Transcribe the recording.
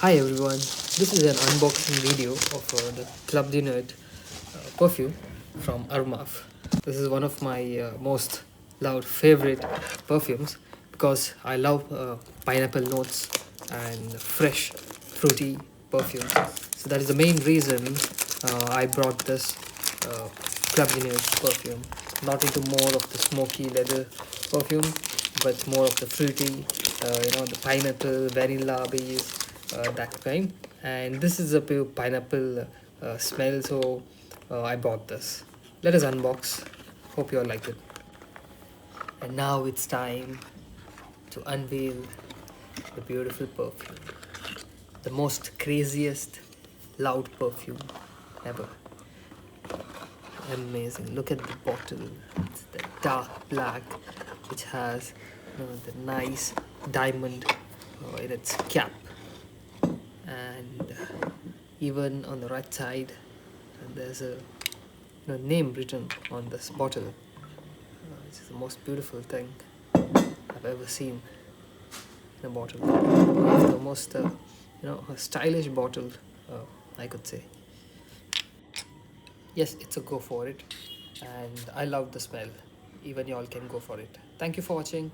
Hi everyone, this is an unboxing video of the Club De Nuit perfume from Armaf. This is one of my most loved favorite perfumes because I love pineapple notes and fresh fruity perfumes. So that is the main reason I brought this Club De Nuit perfume. Not into more of the smoky leather perfume, but more of the fruity, the pineapple, vanilla base, that kind. And this is a pure pineapple smell, so I bought this. Let us unbox. Hope you all like it. And now it's time to unveil the beautiful perfume, the most craziest loud perfume ever. Amazing. Look at the bottle. It's the dark black, which has the nice diamond in its cap, and even on the right side there's a name written on this bottle, which is the most beautiful thing I've ever seen in a bottle. It's the most a stylish bottle, I could say. Yes, it's a go for it, and I love the smell. Even y'all can go for it. Thank you for watching.